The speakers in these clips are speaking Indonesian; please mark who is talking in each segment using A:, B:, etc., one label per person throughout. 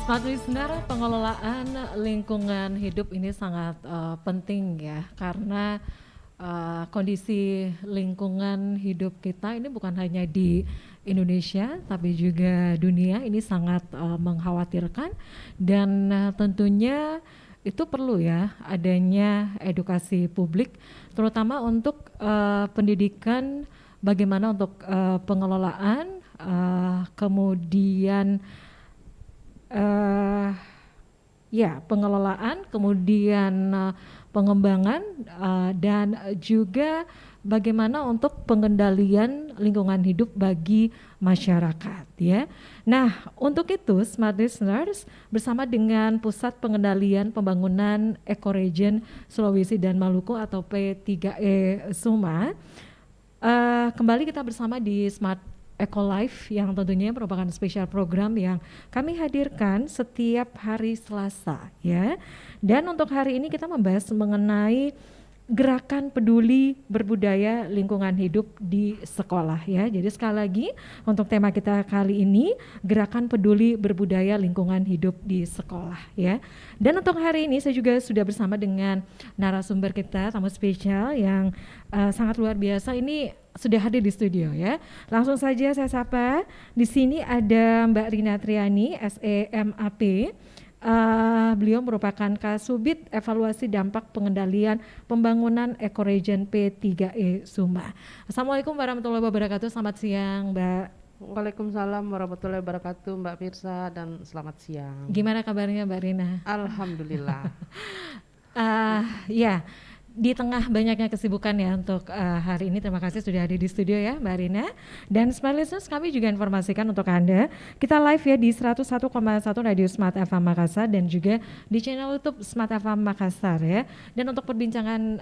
A: Smart Listener, pengelolaan lingkungan hidup ini sangat penting ya, karena kondisi lingkungan hidup kita ini bukan hanya di Indonesia, tapi juga dunia ini sangat mengkhawatirkan dan tentunya itu perlu ya adanya edukasi publik, terutama untuk pendidikan bagaimana untuk pengelolaan, kemudian ya pengelolaan, kemudian pengembangan dan juga bagaimana untuk pengendalian lingkungan hidup bagi masyarakat ya. Nah, untuk itu Smart Listeners bersama dengan Pusat Pengendalian Pembangunan Ekoregion Sulawesi dan Maluku atau P3E Suma, kembali kita bersama di Smart Eco Life yang tentunya merupakan spesial program yang kami hadirkan setiap hari Selasa ya. Dan untuk hari ini kita membahas mengenai gerakan peduli berbudaya lingkungan hidup di sekolah ya. Jadi sekali lagi untuk tema kita kali ini gerakan peduli berbudaya lingkungan hidup di sekolah ya. Dan untuk hari ini saya juga sudah bersama dengan narasumber kita, tamu spesial yang sangat luar biasa ini sudah hadir di studio ya. Langsung saja saya sapa. Di sini ada Mbak Rina Triani, SEMAP. Beliau merupakan Kasubit Evaluasi Dampak Pengendalian Pembangunan Ekoregion P3E Suma. Assalamualaikum warahmatullahi wabarakatuh. Selamat siang, Mbak.
B: Waalaikumsalam warahmatullahi wabarakatuh, Mbak Firsa, dan selamat siang.
A: Gimana kabarnya, Mbak Rina?
B: Alhamdulillah.
A: Ya, di tengah banyaknya kesibukan ya untuk hari ini, terima kasih sudah hadir di studio ya Mbak Rina. Dan Smart Listeners, kami juga informasikan untuk Anda, kita live ya di 101,1 Radio Smart FM Makassar dan juga di channel YouTube Smart FM Makassar ya. Dan untuk perbincangan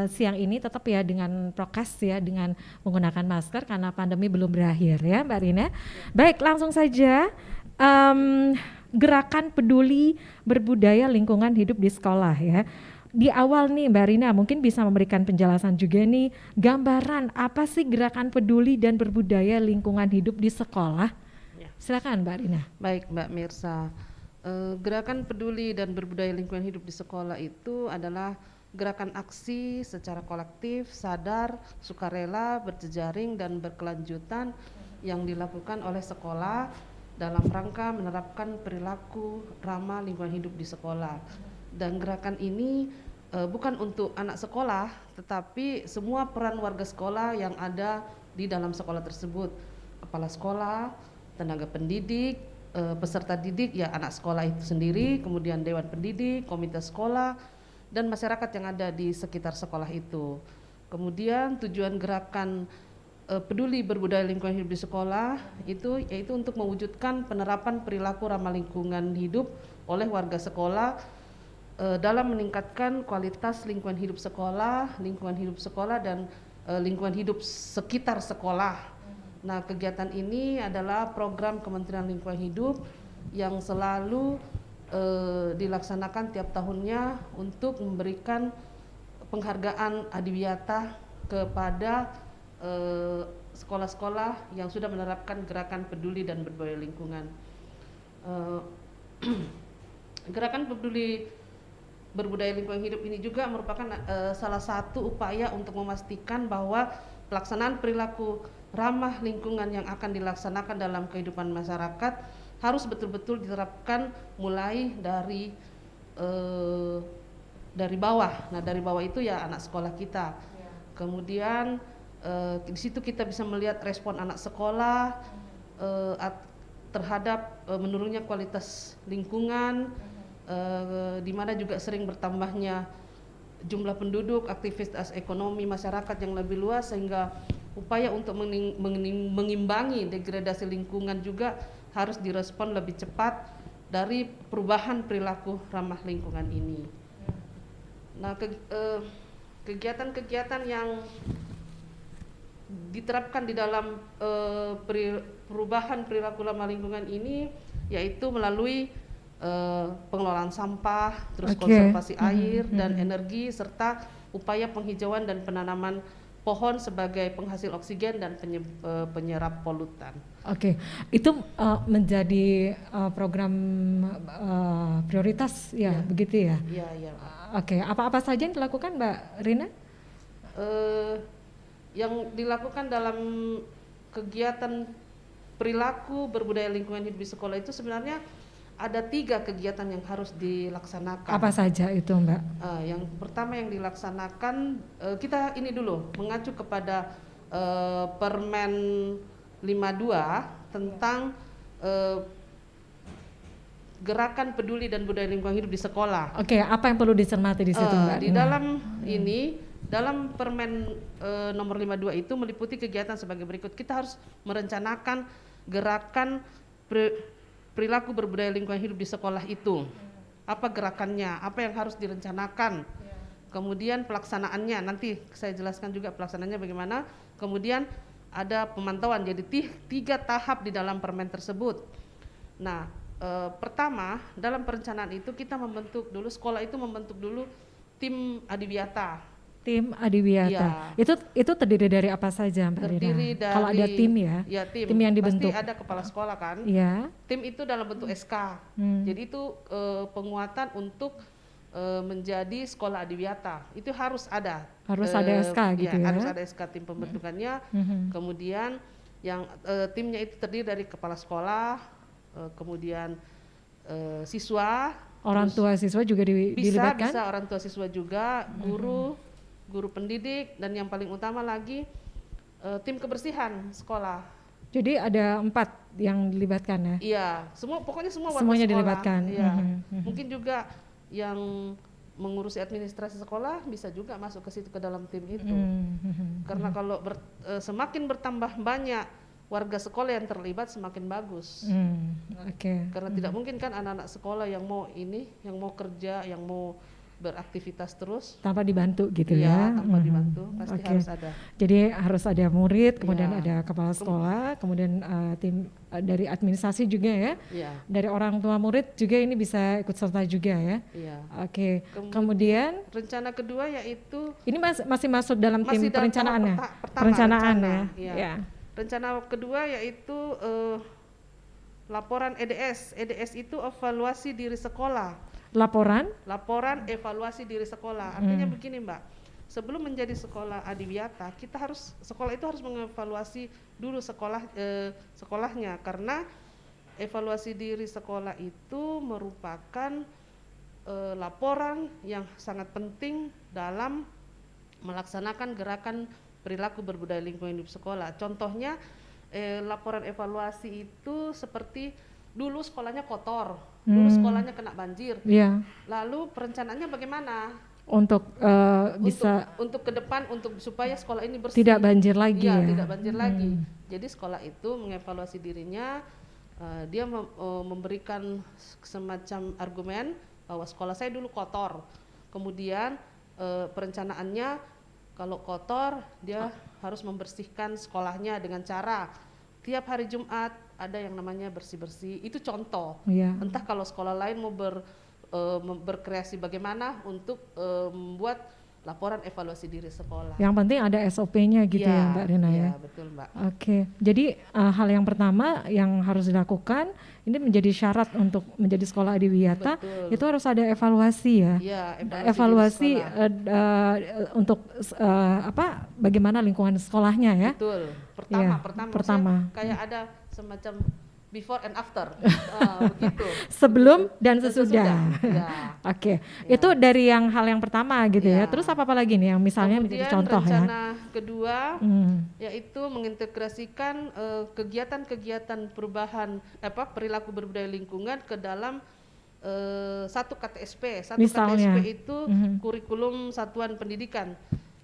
A: siang ini tetap ya dengan prokes ya, dengan menggunakan masker karena pandemi belum berakhir ya Mbak Rina. Baik, langsung saja. Gerakan peduli berbudaya lingkungan hidup di sekolah ya. Di awal nih Mbak Rina mungkin bisa memberikan penjelasan juga nih, gambaran apa sih gerakan peduli dan berbudaya lingkungan hidup di sekolah? Ya. Silakan Mbak Rina.
B: Baik Mbak Mirsa, gerakan peduli dan berbudaya lingkungan hidup di sekolah itu adalah gerakan aksi secara kolektif, sadar, sukarela, berjejaring dan berkelanjutan yang dilakukan oleh sekolah dalam rangka menerapkan perilaku ramah lingkungan hidup di sekolah. Dan gerakan ini bukan untuk anak sekolah, tetapi semua peran warga sekolah yang ada di dalam sekolah tersebut, kepala sekolah, tenaga pendidik, peserta didik ya anak sekolah itu sendiri, kemudian dewan pendidik, komite sekolah, dan masyarakat yang ada di sekitar sekolah itu. Kemudian tujuan gerakan peduli berbudaya lingkungan hidup di sekolah itu yaitu untuk mewujudkan penerapan perilaku ramah lingkungan hidup oleh warga sekolah dalam meningkatkan kualitas lingkungan hidup sekolah dan lingkungan hidup sekitar sekolah. Nah, kegiatan ini adalah program Kementerian Lingkungan Hidup yang selalu dilaksanakan tiap tahunnya untuk memberikan penghargaan adiwiyata kepada sekolah-sekolah yang sudah menerapkan gerakan peduli dan berbudaya lingkungan. Gerakan peduli berbudaya lingkungan hidup ini juga merupakan salah satu upaya untuk memastikan bahwa pelaksanaan perilaku ramah lingkungan yang akan dilaksanakan dalam kehidupan masyarakat harus betul-betul diterapkan mulai dari bawah. Nah, dari bawah itu ya anak sekolah kita. Kemudian di situ kita bisa melihat respon anak sekolah terhadap menurunnya kualitas lingkungan. Di mana juga sering bertambahnya jumlah penduduk, aktivitas ekonomi masyarakat yang lebih luas, sehingga upaya untuk mengimbangi degradasi lingkungan juga harus direspon lebih cepat dari perubahan perilaku ramah lingkungan ini. Nah, kegiatan-kegiatan yang diterapkan di dalam perubahan perilaku ramah lingkungan ini yaitu melalui pengelolaan sampah, terus konservasi air dan energi, serta upaya penghijauan dan penanaman pohon sebagai penghasil oksigen dan penyerap polutan.
A: Oke, itu menjadi program prioritas ya, begitu ya?
B: Iya, iya.
A: Oke, apa-apa saja yang dilakukan Mbak Rina?
B: Yang dilakukan dalam kegiatan perilaku berbudaya lingkungan hidup di sekolah itu sebenarnya ada 3 kegiatan yang harus dilaksanakan.
A: Apa saja itu Mbak?
B: Yang pertama yang dilaksanakan, kita ini dulu mengacu kepada Permen 52 tentang gerakan peduli dan budaya lingkungan hidup di sekolah.
A: Oke, apa yang perlu dicermati di situ Mbak?
B: Di dalam dalam Permen nomor 52 itu meliputi kegiatan sebagai berikut. Kita harus merencanakan gerakan perilaku berbudaya lingkungan hidup di sekolah itu. Apa gerakannya, apa yang harus direncanakan. Kemudian pelaksanaannya, nanti saya jelaskan juga pelaksanaannya bagaimana. Kemudian ada pemantauan, jadi 3 tahap di dalam permen tersebut. Nah, pertama dalam perencanaan itu kita membentuk dulu, sekolah itu membentuk dulu tim adiwiyata.
A: Tim adiwiyata.
B: Ya.
A: Itu terdiri dari apa saja Mbak Rina?
B: Terdiri dari,
A: kalau ada tim ya, tim yang dibentuk.
B: Pasti ada kepala sekolah kan.
A: Ya.
B: Tim itu dalam bentuk SK. Jadi itu penguatan untuk menjadi sekolah adiwiyata. Itu harus ada.
A: Harus ada SK gitu ya.
B: Harus ada SK tim pembentukannya. Kemudian yang timnya itu terdiri dari kepala sekolah, kemudian siswa,
A: orang tua siswa juga dilibatkan.
B: Bisa orang tua siswa juga, guru pendidik, dan yang paling utama lagi tim kebersihan sekolah. Jadi
A: ada 4 yang dilibatkan ya?
B: Iya, pokoknya semua warga
A: semuanya
B: sekolah.
A: Dilibatkan.
B: Iya. Mungkin juga yang mengurusi administrasi sekolah bisa juga masuk ke situ, ke dalam tim itu. Karena kalau semakin bertambah banyak warga sekolah yang terlibat semakin bagus. Karena tidak mungkin kan anak-anak sekolah yang mau kerja, yang mau beraktivitas terus
A: tanpa dibantu gitu
B: ya. Tanpa dibantu, pasti harus ada.
A: Jadi harus ada murid, kemudian ada kepala sekolah, kemudian tim dari administrasi juga ya. Dari orang tua murid juga ini bisa ikut serta juga ya. Kemudian
B: rencana kedua yaitu
A: ini masih masuk dalam tim perencanaannya. Perencanaan ya.
B: Rencana kedua yaitu laporan EDS. EDS itu evaluasi diri sekolah. Laporan evaluasi diri sekolah. Artinya begini Mbak, sebelum menjadi sekolah adiwiyata, sekolah itu harus mengevaluasi dulu sekolahnya, karena evaluasi diri sekolah itu merupakan laporan yang sangat penting dalam melaksanakan gerakan perilaku berbudaya lingkungan hidup sekolah. Contohnya laporan evaluasi itu seperti dulu sekolahnya kotor, dulu sekolahnya kena banjir. Lalu perencanaannya bagaimana? Untuk bisa untuk ke depan, supaya sekolah ini bersih.
A: Tidak banjir lagi ya.
B: Tidak banjir lagi. Jadi sekolah itu mengevaluasi dirinya, dia memberikan semacam argumen bahwa sekolah saya dulu kotor. Kemudian perencanaannya kalau kotor dia harus membersihkan sekolahnya dengan cara tiap hari Jumat ada yang namanya bersih-bersih. Itu contoh. Entah kalau sekolah lain mau berkreasi bagaimana untuk membuat laporan evaluasi diri sekolah.
A: Yang penting ada SOP-nya gitu ya Mbak Rina ya.
B: Iya, betul Mbak.
A: Jadi hal yang pertama yang harus dilakukan ini menjadi syarat untuk menjadi sekolah adiwiyata, itu harus ada evaluasi ya. Evaluasi untuk bagaimana lingkungan sekolahnya ya.
B: Betul. Pertama kayak ada semacam before and after, begitu.
A: Sebelum dan sesudah. Itu dari hal yang pertama gitu ya. Terus apa lagi nih yang misalnya menjadi contoh ya?
B: Rencana kedua yaitu mengintegrasikan kegiatan-kegiatan perubahan perilaku berbudaya lingkungan ke dalam satu KTSP.
A: Misalnya,
B: KTSP itu kurikulum satuan pendidikan.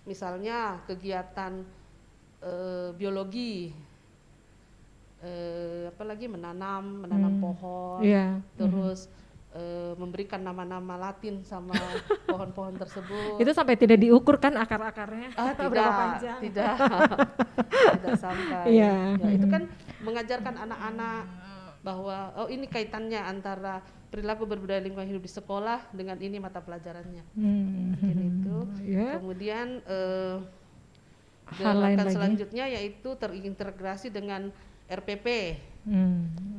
B: Misalnya kegiatan biologi, apalagi menanam pohon, terus memberikan nama-nama Latin sama pohon-pohon tersebut.
A: Itu sampai tidak diukur kan akar-akarnya?
B: Berapa panjang? Tidak sampai. Itu kan mengajarkan anak-anak bahwa ini kaitannya antara perilaku berbudaya lingkungan hidup di sekolah dengan ini mata pelajarannya. Itu. Kemudian
A: hal lain
B: Gerakan
A: lagi.
B: selanjutnya yaitu terintegrasi dengan RPP.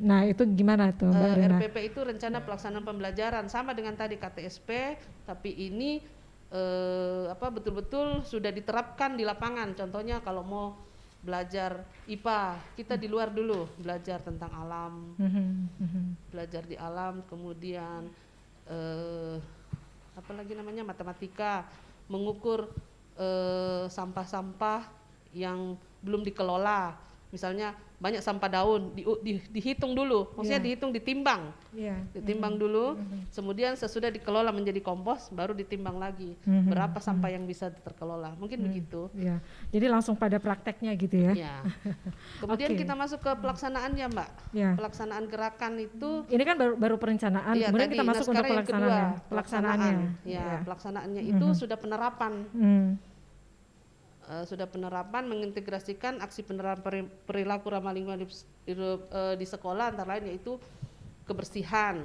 A: Nah itu gimana tuh Mbak Rina?
B: RPP itu rencana pelaksanaan pembelajaran, sama dengan tadi KTSP, tapi ini betul-betul sudah diterapkan di lapangan. Contohnya kalau mau belajar IPA, kita di luar dulu belajar tentang alam, belajar di alam, kemudian matematika, mengukur sampah-sampah yang belum dikelola. Misalnya banyak sampah daun, dihitung dulu, maksudnya dihitung, ditimbang, ditimbang dulu, kemudian sesudah dikelola menjadi kompos, baru ditimbang lagi berapa sampah yang bisa terkelola, mungkin begitu.
A: Ya, jadi langsung pada prakteknya gitu ya.
B: Ya. Kemudian kita masuk ke pelaksanaannya, Mbak. Pelaksanaan gerakan itu.
A: Ini kan baru perencanaan, kemudian kita masuk untuk
B: pelaksanaannya. Pelaksanaannya itu sudah penerapan. Sudah penerapan, mengintegrasikan aksi penerapan perilaku ramah lingkungan hidup di sekolah, antara lain yaitu kebersihan,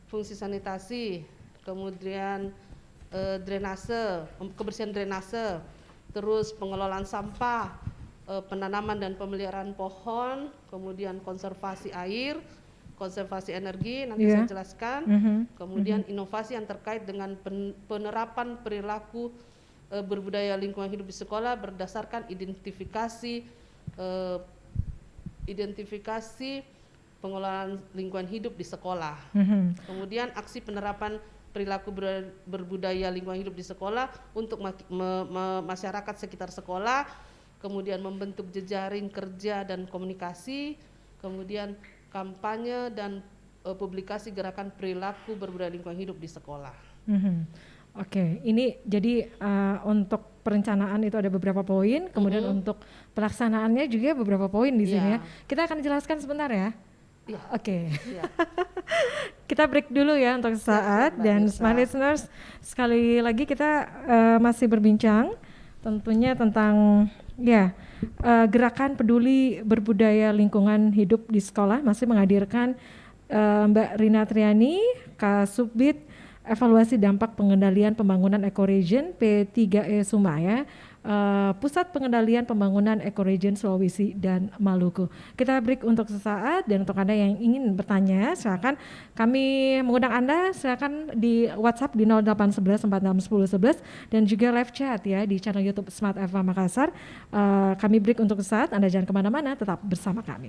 B: fungsi sanitasi, kemudian drainase, kebersihan drainase, terus pengelolaan sampah, penanaman dan pemeliharaan pohon, kemudian konservasi air, konservasi energi, nanti saya jelaskan, kemudian inovasi yang terkait dengan penerapan perilaku berbudaya lingkungan hidup di sekolah berdasarkan identifikasi pengelolaan lingkungan hidup di sekolah. Kemudian aksi penerapan perilaku berbudaya lingkungan hidup di sekolah untuk masyarakat sekitar sekolah, kemudian membentuk jejaring kerja dan komunikasi, kemudian kampanye dan publikasi gerakan perilaku berbudaya lingkungan hidup di sekolah.
A: Oke, ini jadi untuk perencanaan itu ada beberapa poin, kemudian untuk pelaksanaannya juga beberapa poin di sini ya. Kita akan jelaskan sebentar ya. Oke. Kita break dulu ya untuk saat, dan smart listeners, sekali lagi kita masih berbincang tentunya tentang gerakan peduli berbudaya lingkungan hidup di sekolah, masih menghadirkan Mbak Rina Triani, Kasubdit Evaluasi Dampak Pengendalian Pembangunan Ekoregion P3E Sumaya, Pusat Pengendalian Pembangunan Ekoregion Sulawesi dan Maluku. Kita break untuk sesaat, dan untuk Anda yang ingin bertanya, silakan kami mengundang Anda, silakan di WhatsApp di 0811 46 10 11 dan juga live chat ya di channel YouTube Smart FM Makassar. Kami break untuk sesaat, Anda jangan kemana-mana, tetap bersama kami.